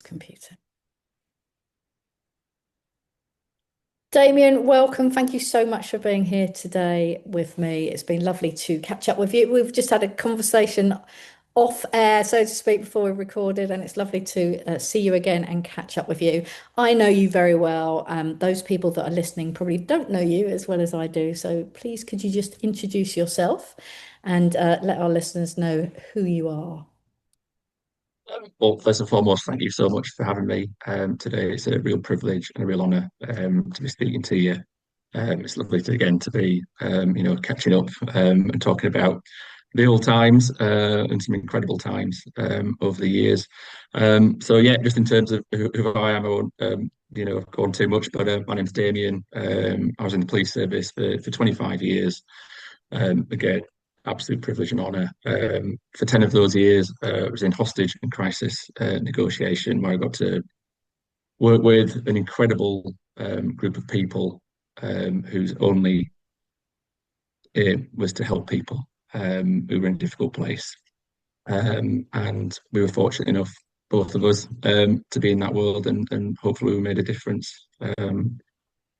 Computer. Damian, welcome. Thank you so much for being here today with me. It's been lovely to catch up with you. We've just had a conversation off air, so to speak, before we recorded, and it's lovely to see you again and catch up with you. I know you very well. Those people that are listening probably don't know you as well as I do. So please, could you just introduce yourself and let our listeners know who you are? Well, first and foremost, thank you so much for having me today. It's a real privilege and a real honour to be speaking to you. It's lovely to, again to be catching up and talking about the old times and some incredible times over the years. So yeah, just in terms of who I am, I won't go on too much. But my name's Damian. I was in the police service for 25 years. Again, absolute privilege and honour. For 10 of those years, I was in hostage and crisis negotiation, where I got to work with an incredible group of people whose only aim was to help people who were in a difficult place. And we were fortunate enough, both of us, to be in that world, and hopefully we made a difference to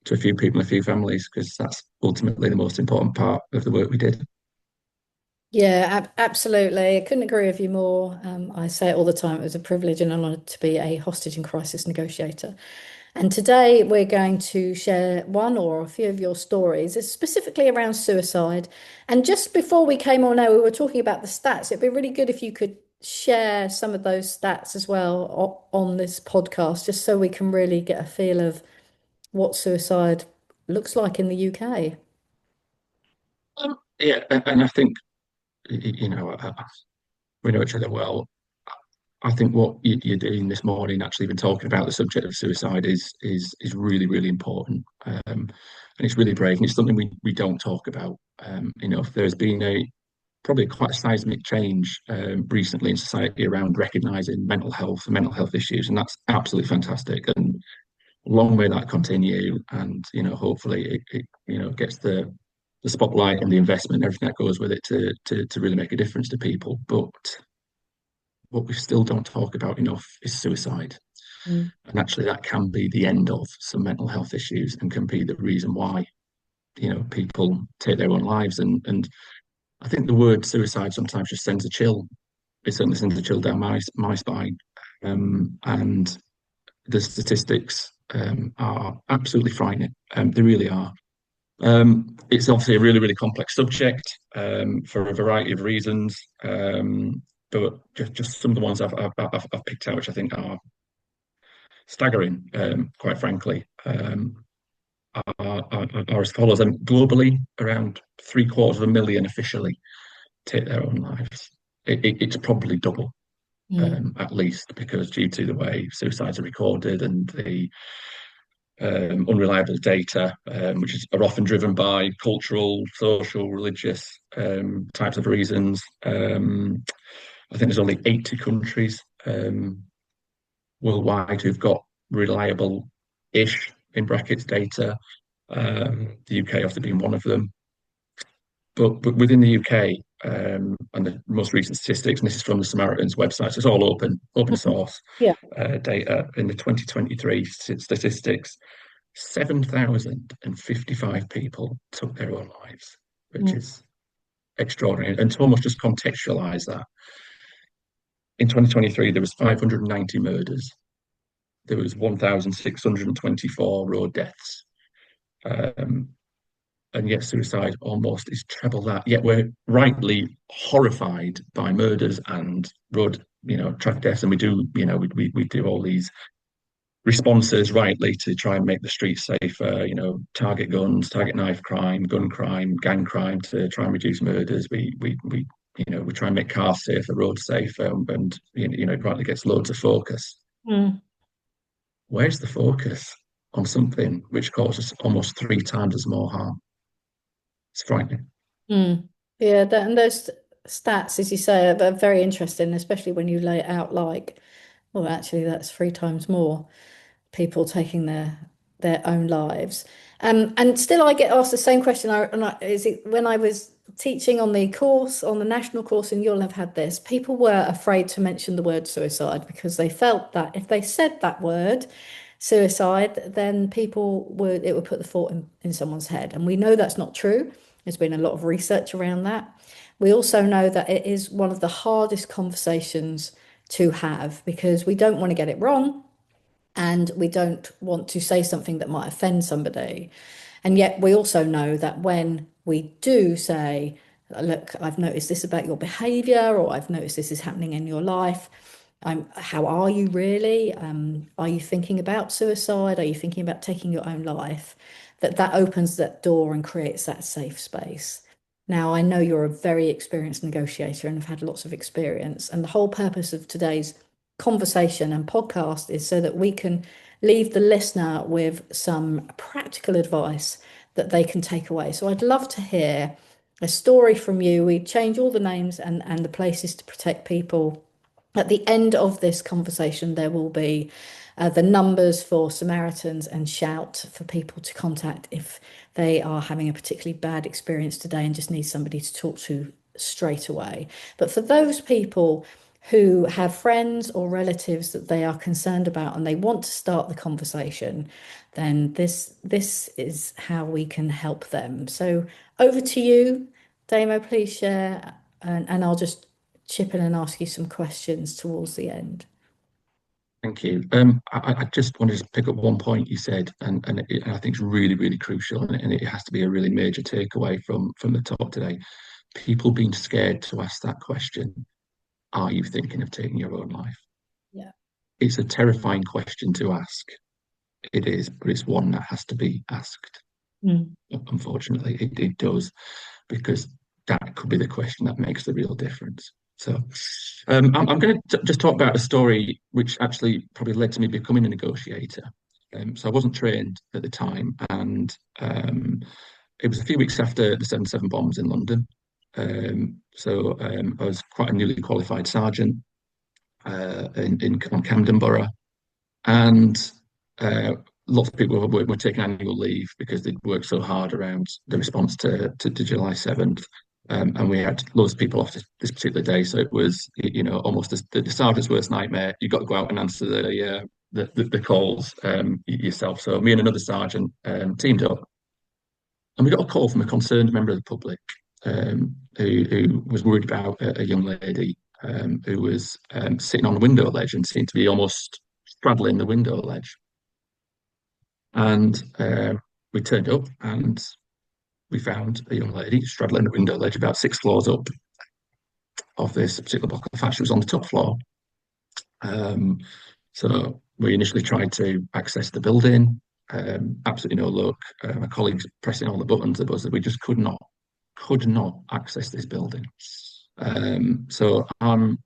a few people, a few families, because that's ultimately the most important part of the work we did. Yeah, absolutely. I couldn't agree with you more. I say it all the time. It was a privilege and an honour to be a hostage and crisis negotiator. And today we're going to share one or a few of your stories, specifically around suicide. And just before we came on air, we were talking about the stats. It'd be really good if you could share some of those stats as well on this podcast, just so we can really get a feel of what suicide looks like in the UK. Yeah, and I think we know each other well. I think what you're doing this morning, actually even talking about the subject of suicide, is really really important, and it's really brave, and it's something we don't talk about enough. There's been a probably quite a seismic change recently in society around recognizing mental health and mental health issues, and that's absolutely fantastic. And long may that continue, and hopefully it gets the spotlight and the investment and everything that goes with it to really make a difference to people. But what we still don't talk about enough is suicide. Mm. And actually, that can be the end of some mental health issues and can be the reason why, people take their own lives. And I think the word suicide sometimes just sends a chill. It certainly sends a chill down my spine. And the statistics are absolutely frightening. They really are. It's obviously a really, really complex subject for a variety of reasons. But just some of the ones I've picked out, which I think are staggering, quite frankly, are as follows. And globally, around 750,000 officially take their own lives. It's probably double, Mm. at least, because due to the way suicides are recorded and the unreliable data, are often driven by cultural, social, religious types of reasons. I think there's only 80 countries worldwide who've got reliable-ish in brackets data. The UK obviously being one of them. But within the UK, and the most recent statistics, and this is from the Samaritans website, so it's all open source Yeah. data in the 2023 statistics. 7,055 people took their own lives, which Mm. is extraordinary. And to almost just contextualize that, in 2023, there was 590 murders. There was 1,624 road deaths. Um, and yet suicide almost is treble that. Yet we're rightly horrified by murders and road, traffic deaths. And we do, we do all these responses rightly to try and make the streets safer, target guns, target knife crime, gun crime, gang crime to try and reduce murders. We try and make cars safer, roads safer, and it rightly gets loads of focus. Mm. Where's the focus on something which causes almost three times as more harm? It's frightening. Mm. Yeah, and those stats, as you say, are very interesting, especially when you lay it out like, well, actually, that's three times more people taking their own lives. And still, I get asked the same question. Is it when I was teaching on the course, on the national course, and you'll have had this. People were afraid to mention the word suicide because they felt that if they said that word, suicide, then it would put the thought in someone's head. And we know that's not true. There's been a lot of research around that. We also know that it is one of the hardest conversations to have because we don't want to get it wrong and we don't want to say something that might offend somebody. And yet we also know that when we do say, look, I've noticed this about your behavior, or I've noticed this is happening in your life. How are you really? Are you thinking about suicide? Are you thinking about taking your own life? That opens that door and creates that safe space. Now, I know you're a very experienced negotiator and have had lots of experience. And the whole purpose of today's conversation and podcast is so that we can leave the listener with some practical advice that they can take away. So I'd love to hear a story from you. We change all the names and the places to protect people. At the end of this conversation, there will be the numbers for Samaritans and Shout for people to contact if they are having a particularly bad experience today and just need somebody to talk to straight away. But for those people who have friends or relatives that they are concerned about and they want to start the conversation, then this is how we can help them. So over to you, Damo, please share, and I'll just chip in and ask you some questions towards the end. Thank you. I just wanted to pick up one point you said, and I think it's really, really crucial, and it has to be a really major takeaway from the talk today. People being scared to ask that question, are you thinking of taking your own life? Yeah. It's a terrifying question to ask. It is, but it's one that has to be asked. Mm. Unfortunately, it does, because that could be the question that makes the real difference. So, I'm going to just talk about a story which actually probably led to me becoming a negotiator. So I wasn't trained at the time, and it was a few weeks after the 7/7 bombs in London. I was quite a newly qualified sergeant in on Camden Borough, and lots of people were taking annual leave because they'd worked so hard around the response to July 7th. And we had loads of people off this particular day, so it was, almost the sergeant's worst nightmare. You've got to go out and answer the calls yourself. So me and another sergeant teamed up, and we got a call from a concerned member of the public who was worried about a young lady who was sitting on a window ledge and seemed to be almost straddling the window ledge. And we turned up and we found a young lady straddling the window ledge about 6 floors up of this particular block of flats. She was on the top floor. Um, so we initially tried to access the building. Absolutely no luck. My colleagues pressing all the buttons, we just could not access this building. So I'm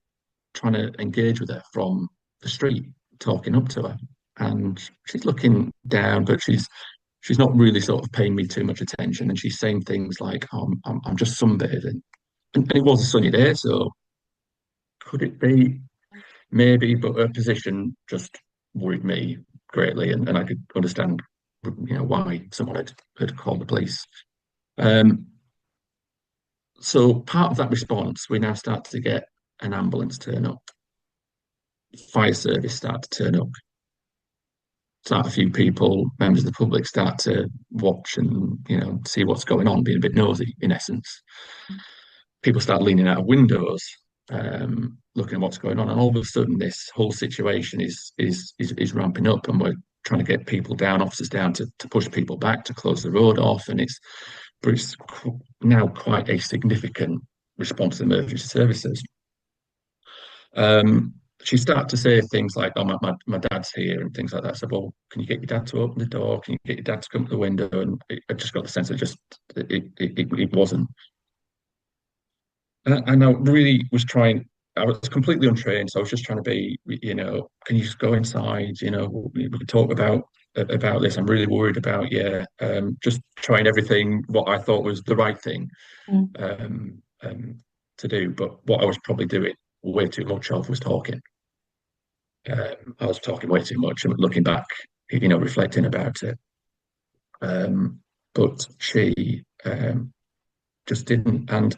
trying to engage with her from the street, talking up to her, and she's looking down, but she's not really sort of paying me too much attention, and she's saying things like, I'm just sunbathing," and it was a sunny day, so could it be? Maybe, but her position just worried me greatly, and I could understand, why someone had called the police. Um, so part of that response, we now start to get an ambulance turn up, fire service start to turn up, start a few people, members of the public start to watch and see what's going on, being a bit nosy in essence. People start leaning out of windows, looking at what's going on, and all of a sudden, this whole situation is ramping up, and we're trying to get people down, officers down to push people back, to close the road off, and it's now quite a significant response to emergency services. She started to say things like, "Oh, my dad's here," and things like that. So, well, can you get your dad to open the door? Can you get your dad to come to the window? And I just got the sense of it wasn't. And I really was trying. I was completely untrained, so I was just trying to be, can you just go inside? We can talk about this. I'm really worried about you. Just trying everything what I thought was the right thing Mm. to do, but what I was probably doing way too much of was talking. I was talking way too much, and looking back, reflecting about it. But she just didn't. And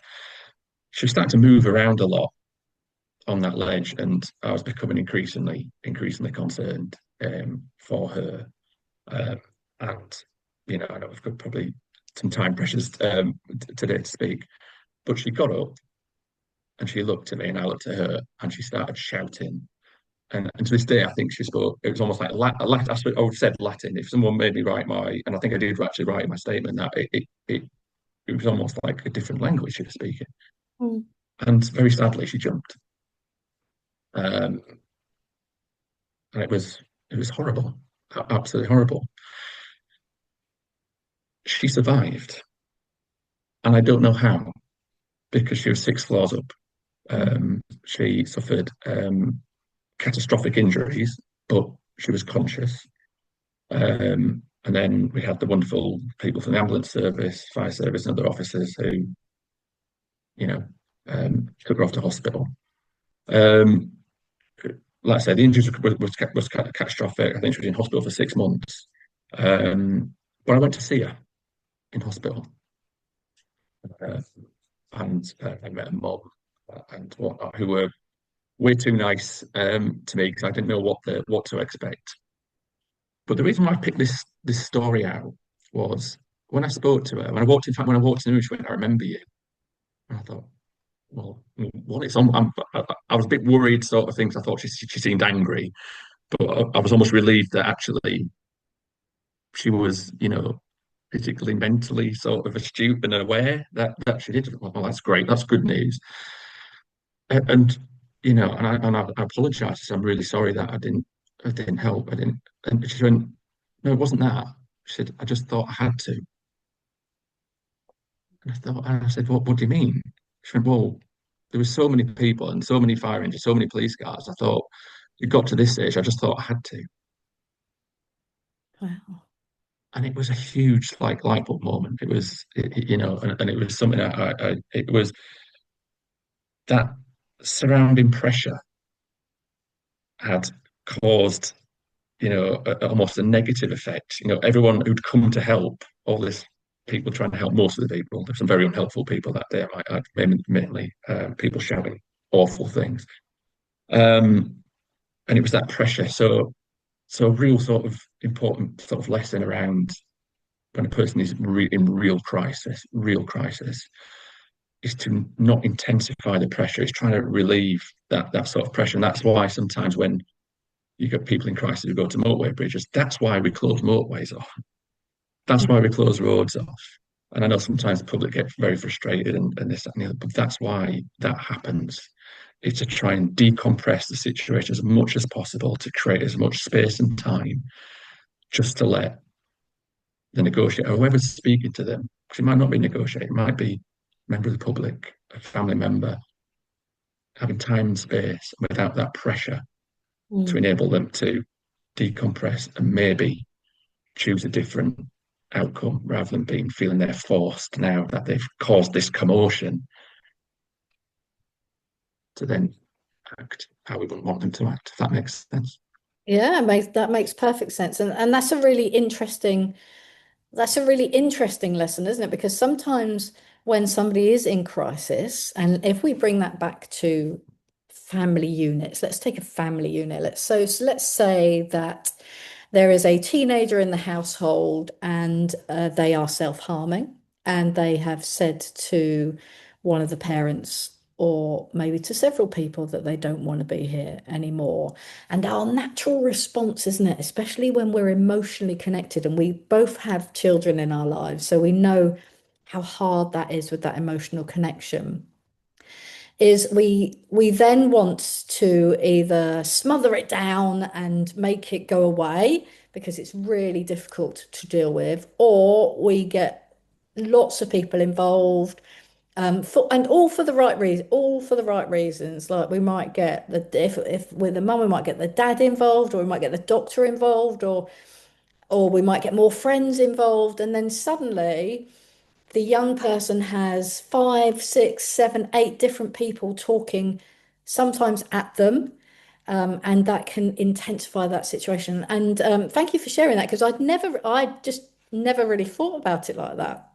she was starting to move around a lot on that ledge, and I was becoming increasingly concerned for her. Um, and I know we've got probably some time pressures today to speak, but she got up and she looked at me, and I looked at her, and she started shouting. And to this day, I think she spoke. It was almost like I would have said Latin. If someone made me write and I think I did actually write in my statement that it was almost like a different language she was speaking. Mm. And very sadly, she jumped. Um, and it was horrible, absolutely horrible. She survived, and I don't know how because she was 6 floors up. Mm. She suffered catastrophic injuries, but she was conscious. And then we had the wonderful people from the ambulance service, fire service, and other officers who, you know, took her off to hospital. Um, like I said, the injuries was catastrophic. I think she was in hospital for 6 months. Um, but I went to see her in hospital, uh, and I met her mum and whatnot, who were way too nice to me because I didn't know what to expect. But the reason why I picked this story out was when I spoke to her, when I walked in fact when I walked in the room, she went, "I remember you." And I thought, well, what it's on. I was a bit worried, sort of things. I thought she seemed angry, but I was almost relieved that actually she was, physically, mentally sort of astute and aware that she did. Well, that's great. That's good news. And I apologise. I'm really sorry that I didn't help. I didn't. And she went, "No, it wasn't that." She said, "I just thought I had to." And I said, "What do you mean?" She went, "Well, there were so many people and so many fire engines, so many police cars. I thought it got to this stage. I just thought I had to." Wow. And it was a huge like light bulb moment. It was, and it was something it was that surrounding pressure had caused, almost a negative effect. Everyone who'd come to help, all this people trying to help most of the people. There's some very unhelpful people that day. Mainly people shouting awful things. Um, and it was that pressure. So a real sort of important sort of lesson around when a person is in real crisis, is to not intensify the pressure. It's trying to relieve that sort of pressure. And that's why sometimes when you get people in crisis who go to motorway bridges, that's why we close motorways off. That's why we close roads off. And I know sometimes the public get very frustrated and this, that, and the other, but that's why that happens. It's to try and decompress the situation as much as possible to create as much space and time just to let the negotiator, whoever's speaking to them, because it might not be a negotiator, it might be a member of the public, a family member, having time and space without that pressure to Mm. enable them to decompress and maybe choose a different outcome rather than feeling they're forced now that they've caused this commotion to then act how we wouldn't want them to act, if that makes sense. Yeah, that makes perfect sense. And that's a really interesting lesson, isn't it? Because sometimes when somebody is in crisis, and if we bring that back to family units, let's take a family unit. So let's say that there is a teenager in the household and they are self-harming, and they have said to one of the parents or maybe to several people that they don't want to be here anymore. And our natural response, isn't it? Especially when we're emotionally connected and we both have children in our lives, so we know how hard that is with that emotional connection, is we then want to either smother it down and make it go away because it's really difficult to deal with, or we get lots of people involved, and all for the right reason, all for the right reasons. Like we might get if with the mum, we might get the dad involved, or we might get the doctor involved, or we might get more friends involved, and then suddenly the young person has five, six, seven, eight different people talking, sometimes at them. And that can intensify that situation. And thank you for sharing that because I just never really thought about it like that.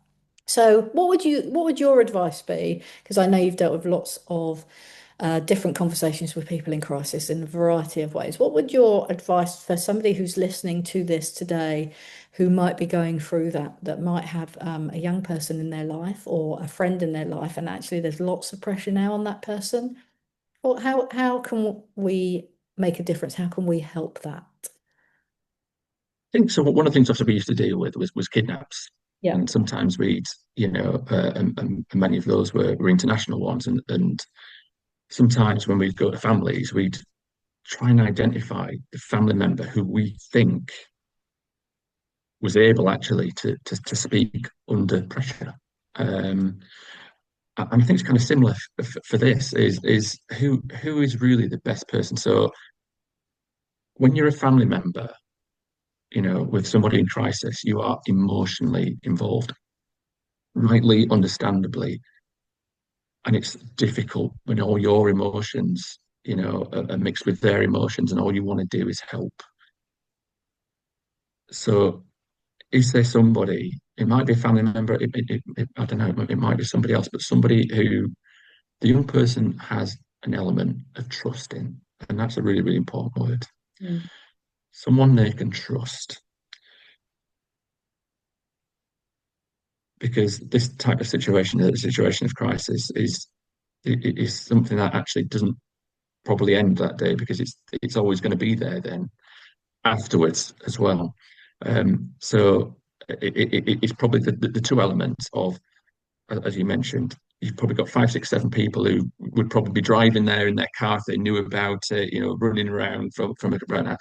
So what would your advice be? Because I know you've dealt with lots of different conversations with people in crisis in a variety of ways. What would your advice for somebody who's listening to this today, who might be going through that might have a young person in their life or a friend in their life, and actually there's lots of pressure now on that person? Well, how can we make a difference? How can we help that? I think so. One of the things obviously we used to deal with was kidnaps, Yeah. and sometimes we'd, and many of those were international ones, and sometimes when we'd go to families, we'd try and identify the family member who we think was able actually to speak under pressure. Um, and I think it's kind of similar for this is who is really the best person. So when you're a family member, with somebody in crisis, you are emotionally involved, rightly, understandably, and it's difficult when all your emotions, are mixed with their emotions, and all you want to do is help. So is there somebody? It might be a family member. I don't know. It might be somebody else, but somebody who the young person has an element of trust in, and that's a really, really important word. Mm. Someone they can trust, because this type of situation, the situation of crisis, is something that actually doesn't probably end that day because it's always going to be there then afterwards as well. So it's probably the two elements of, as you mentioned, you've probably got five, six, seven people who would probably be driving there in their car if they knew about it, running around from a runner.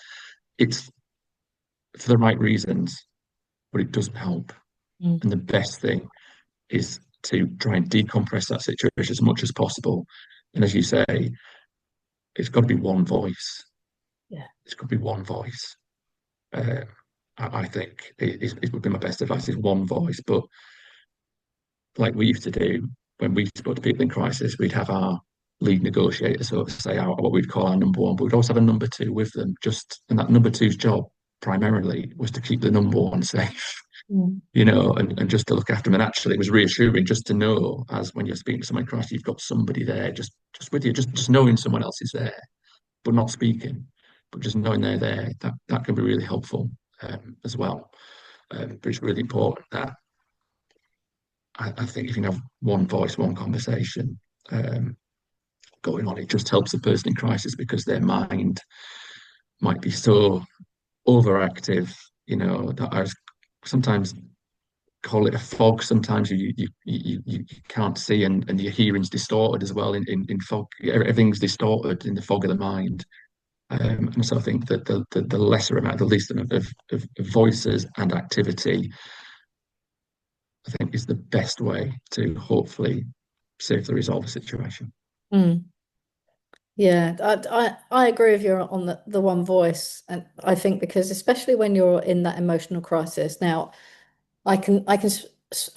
It's for the right reasons, but it doesn't help. Mm. And the best thing is to try and decompress that situation as much as possible. And as you say, it's got to be one voice. Yeah. It's got to be one voice. Uh, I think it would be my best advice is one voice. But like we used to do when we spoke to people in crisis, we'd have our lead negotiator, so to say, what we'd call our number one, but we'd also have a number two with them. And that number two's job primarily was to keep the number one safe, Mm. and just to look after them. And actually, it was reassuring just to know, as when you're speaking to someone in crisis, you've got somebody there just with you, just knowing someone else is there, but not speaking, but just knowing they're there. That can be really helpful as well. But it's really important that I think if you have one voice, one conversation going on, it just helps the person in crisis because their mind might be so overactive, that I was sometimes call it a fog. Sometimes you can't see, and your hearing's distorted as well in fog. Everything's distorted in the fog of the mind. And so I think that the lesser amount, the least amount of voices and activity, I think is the best way to hopefully safely resolve a situation. Mm. Yeah, I agree with you on the one voice, and I think because especially when you're in that emotional crisis. Now, I can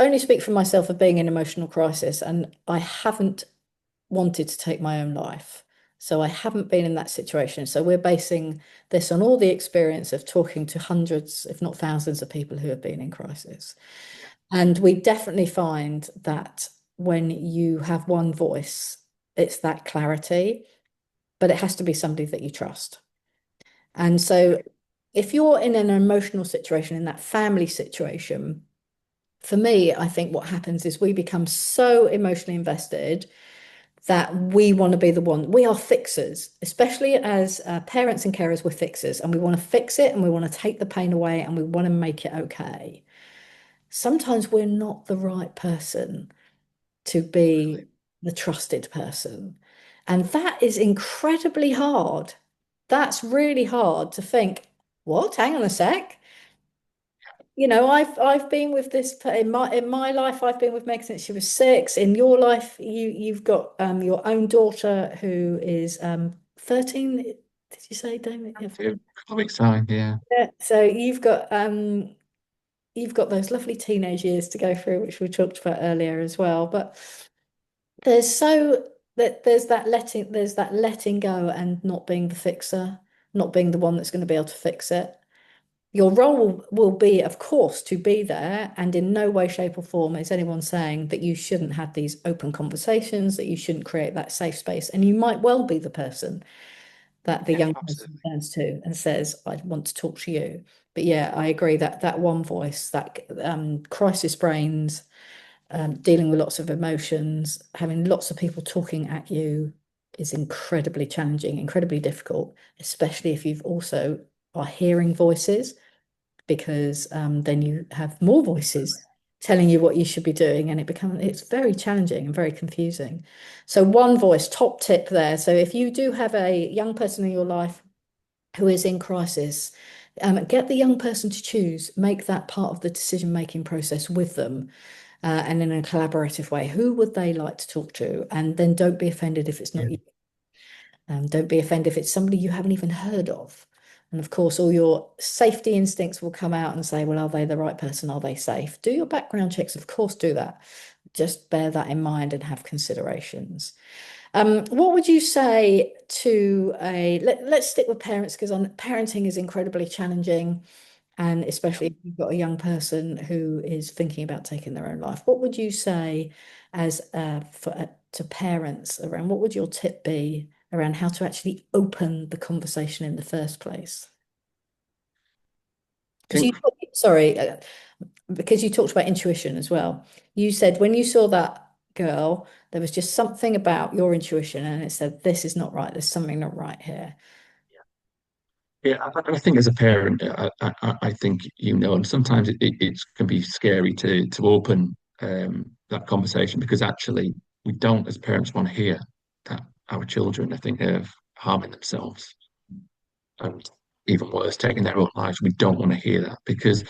only speak for myself of being in emotional crisis, and I haven't wanted to take my own life, so I haven't been in that situation. So we're basing this on all the experience of talking to hundreds, if not thousands, of people who have been in crisis, and we definitely find that when you have one voice, it's that clarity, but it has to be somebody that you trust. And so if you're in an emotional situation, in that family situation, for me, I think what happens is we become so emotionally invested that we want to be the one. We are fixers, especially as parents and carers, we're fixers and we want to fix it and we want to take the pain away and we want to make it okay. Sometimes we're not the right person to be the trusted person. And that is incredibly hard. That's really hard to think, what? Hang on a sec. I've been with this in my life. I've been with Meg since she was 6. In your life, you've got your own daughter who is 13. Did you say, Damien? Yeah, A couple of weeks time, yeah. yeah. So you've got those lovely teenage years to go through, which we talked about earlier as well. But there's so that there's that letting go and not being the fixer, not being the one that's going to be able to fix it. Your role will be, of course, to be there, and in no way, shape, or form is anyone saying that you shouldn't have these open conversations, that you shouldn't create that safe space. And you might well be the person that the Yeah, young person absolutely. turns to and says, I want to talk to you. But yeah, I agree that that one voice, that crisis brains, dealing with lots of emotions, having lots of people talking at you is incredibly challenging, incredibly difficult, especially if you've also are hearing voices, because then you have more voices telling you what you should be doing, and it's very challenging and very confusing. So one voice, top tip there. So if you do have a young person in your life who is in crisis, get the young person to choose, make that part of the decision making process with them, and in a collaborative way. Who would they like to talk to? And then don't be offended if it's Yeah. not you. Don't be offended if it's somebody you haven't even heard of. And of course, all your safety instincts will come out and say, well, are they the right person? Are they safe? Do your background checks, of course, do that. Just bear that in mind and have considerations. What would you say to let's stick with parents, because parenting is incredibly challenging, and Yeah. especially if you've got a young person who is thinking about taking their own life. What would you say as to parents around, what would your tip be around how to actually open the conversation in the first place? I Because think sorry, because you talked about intuition as well. You said when you saw that girl, there was just something about your intuition, and it said, this is not right. There's something not right here. Yeah, I think as a parent, I think and sometimes it can be scary to open that conversation because actually we don't, as parents, want to hear that our children, I think, are harming themselves and even worse, taking their own lives. We don't want to hear that because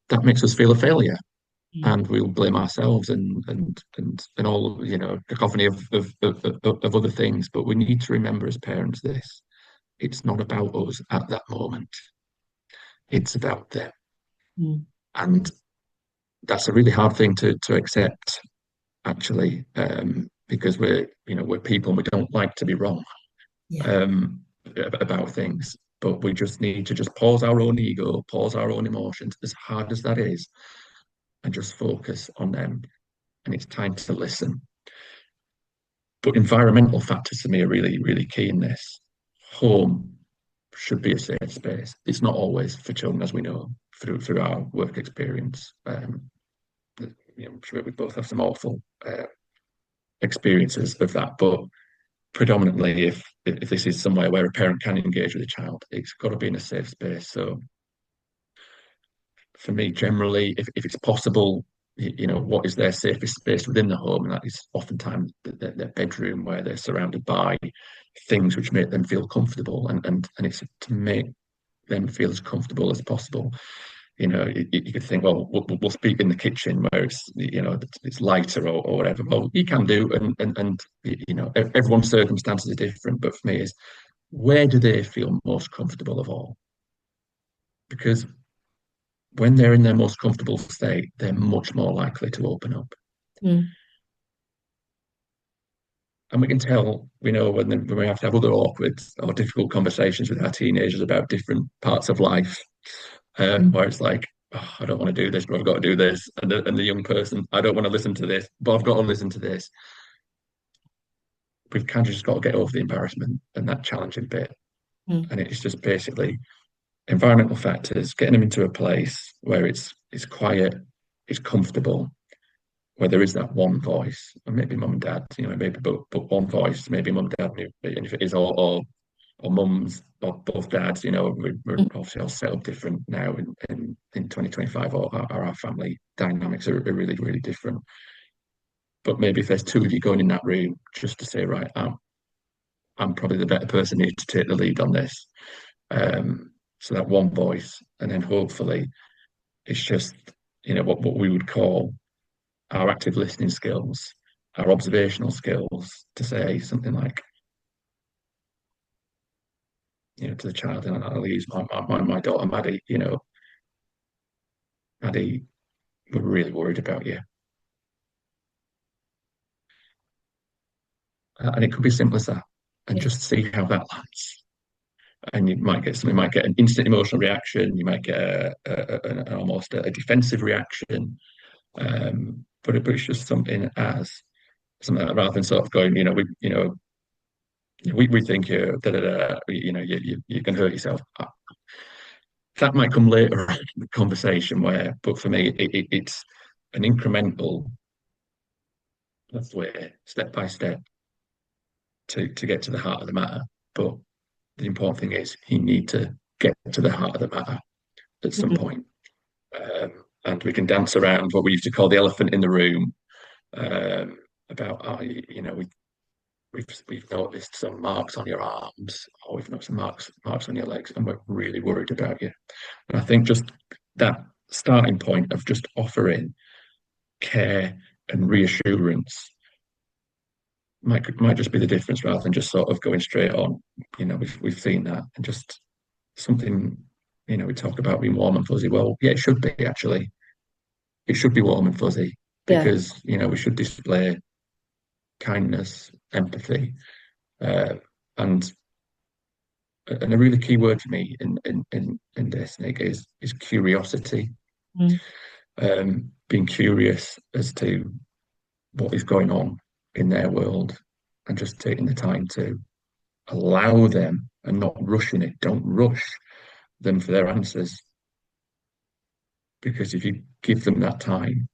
that makes us feel a failure, Mm, and we'll blame ourselves and all cacophony of other things. But we need to remember as parents this: it's not about us at that moment. It's about them. mm, And that's a really hard thing to accept, actually, because we're people and we don't like to be wrong yeah. um, about things. But we just need to just pause our own ego, pause our own emotions, as hard as that is, and just focus on them. And it's time to listen. But environmental factors to me are really, really key in this. Home should be a safe space. It's not always for children, as we know through our work experience. I'm sure we both have some awful experiences of that, but predominantly, if this is somewhere where a parent can engage with a child, it's got to be in a safe space. So for me, generally, if it's possible, what is their safest space within the home, and that is oftentimes their bedroom, where they're surrounded by things which make them feel comfortable, and it's to make them feel as comfortable as possible. You could think, well, we'll speak in the kitchen where it's lighter or whatever. Well, you can do, and everyone's circumstances are different. But for me, is where do they feel most comfortable of all? Because when they're in their most comfortable state, they're much more likely to open up. Mm, And we can tell, when we have to have other awkward or difficult conversations with our teenagers about different parts of life, where it's like, oh, I don't want to do this, but I've got to do this. And the young person, I don't want to listen to this, but I've got to listen to this. We've kind of just got to get over the embarrassment and that challenging bit. mm, And it's just basically environmental factors, getting them into a place where it's quiet, it's comfortable, where there is that one voice, and maybe mum and dad, maybe but one voice, maybe mum and dad, and if it is or mums or both dads, we're mm, obviously all set up different now in 2025, or our family dynamics are really, really different. But maybe if there's two of you going in that room, just to say, right, I'm probably the better person here to take the lead on this. So that one voice, and then hopefully it's just, what we would call our active listening skills, our observational skills, to say something like, to the child, and I'll use my daughter Maddie, Maddie, we're really worried about you. And it could be simple as that. And yeah. just see how that lands. and you might get an instant emotional reaction, you might get an almost a defensive reaction, but it's just something like that, rather than sort of going, we think da da da, you can hurt yourself. That might come later in the conversation but for me, it's an incremental way, step by step, to get to the heart of the matter. But the important thing is you need to get to the heart of the matter at some Mhm. point. And we can dance around what we used to call the elephant in the room, um, about, we've noticed some marks on your arms, or we've noticed some marks on your legs, and we're really worried about you. And I think just that starting point of just offering care and reassurance might just be the difference, rather than just sort of going straight on. We've seen that, and just something. We talk about being warm and fuzzy. Well, yeah, it should be actually. It should be warm and fuzzy, Yeah, because we should display kindness, empathy, uh, and a really key word for me in this, Nick, is curiosity. mm, Being curious as to what is going on in their world, and just taking the time to allow them and not rushing it. Don't rush them for their answers, because if you give them that time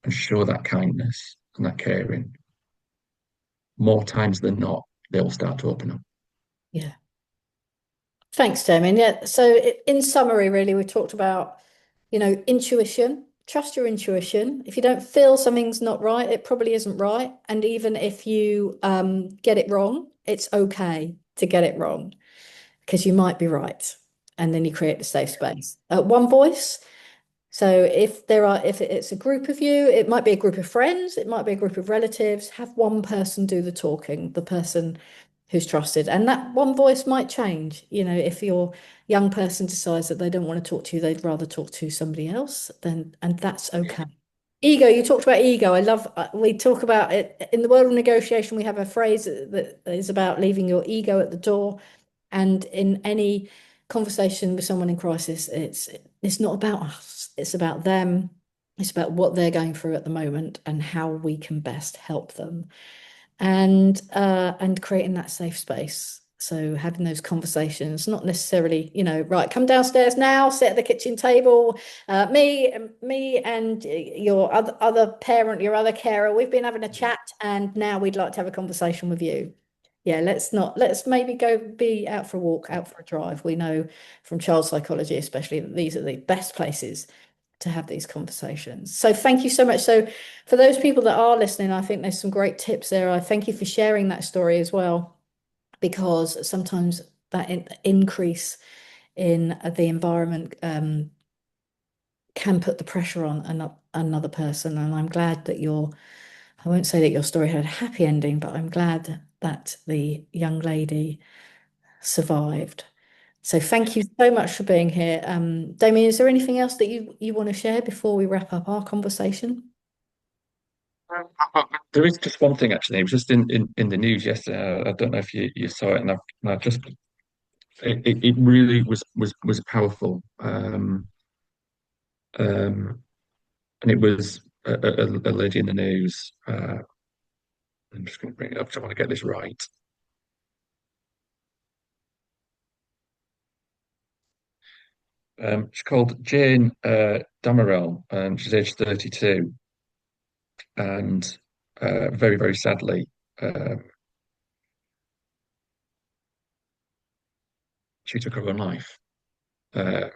and show that kindness and that caring, more times than not, they'll start to open up. yeah. Thanks, Damian. Yeah. So, in summary, really, we talked about, intuition. Trust your intuition. If you don't feel something's not right, it probably isn't right. And even if you get it wrong, it's okay to get it wrong because you might be right. And then you create the safe space. One voice. So if it's a group of you, it might be a group of friends, it might be a group of relatives, have one person do the talking, the person who's trusted. And that one voice might change. If your young person decides that they don't want to talk to you, they'd rather talk to somebody else, then and that's okay. Ego, you talked about ego. I love, we talk about it in the world of negotiation. We have a phrase that is about leaving your ego at the door. And in any conversation with someone in crisis, it's not about us, it's about them. It's about what they're going through at the moment and how we can best help them and creating that safe space. So having those conversations, not necessarily, right, come downstairs now, sit at the kitchen table. Me and your other parent, your other carer, we've been having a chat, and now we'd like to have a conversation with you. Yeah, let's maybe go be out for a walk, out for a drive. We know from child psychology, especially, that these are the best places to have these conversations. So thank you so much. So for those people that are listening, I think there's some great tips there. I thank you for sharing that story as well, because sometimes that increase in the environment can put the pressure on another person. And I'm glad that I won't say that your story had a happy ending, but I'm glad that the young lady survived. So thank you so much for being here. Damien, is there anything else that you want to share before we wrap up our conversation? There is just one thing, actually. It was just in the news yesterday. I don't know if you saw it, and I just it really was powerful. Um, and it was a lady in the news. I'm just going to bring it up because I want to get this right. She's called Jane Damerel, and she's aged 32, and very, very sadly, she took her own life. And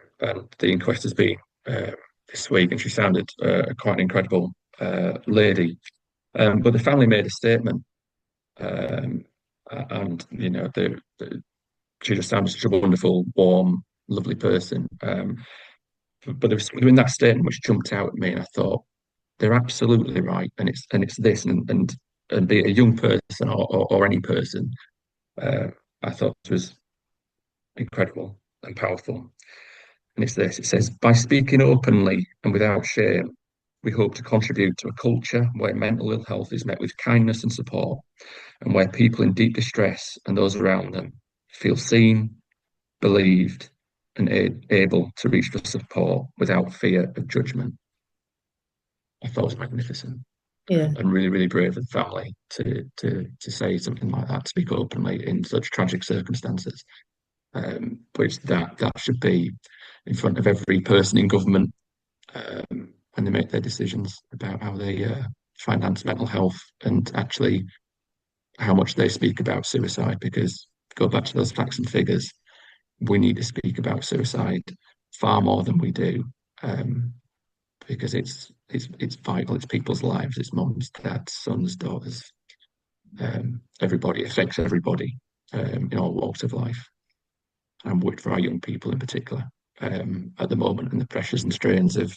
the inquest has been uh, this week, and she sounded quite an incredible lady. But the family made a statement, um, and she just sounded such a wonderful, warm, lovely person. But there was something in that statement which jumped out at me, and I thought they're absolutely right, and it's this, and be it a young person or any person. Uh, I thought it was incredible and powerful. And it's this: it says, by speaking openly and without shame, we hope to contribute to a culture where mental ill health is met with kindness and support, and where people in deep distress and those around them feel seen, believed, and able to reach for support without fear of judgment. I thought was magnificent, Yeah. and really, really brave of the family to say something like that, to speak openly in such tragic circumstances. Which that should be in front of every person in government when they make their decisions about how they finance mental health, and actually how much they speak about suicide. Because go back to those facts and figures, we need to speak about suicide far more than we do, um, because it's vital. It's people's lives. It's mums, dads, sons, daughters. Everybody affects everybody in all walks of life, and worked for our young people in particular at the moment, and the pressures and strains of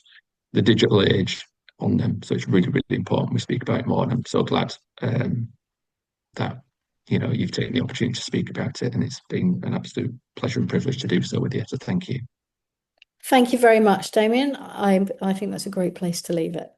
the digital age on them. So it's really, really important we speak about it more. And I'm so glad that you've taken the opportunity to speak about it, and it's been an absolute pleasure and privilege to do so with you. So thank you. Thank you very much, Damien. I think that's a great place to leave it.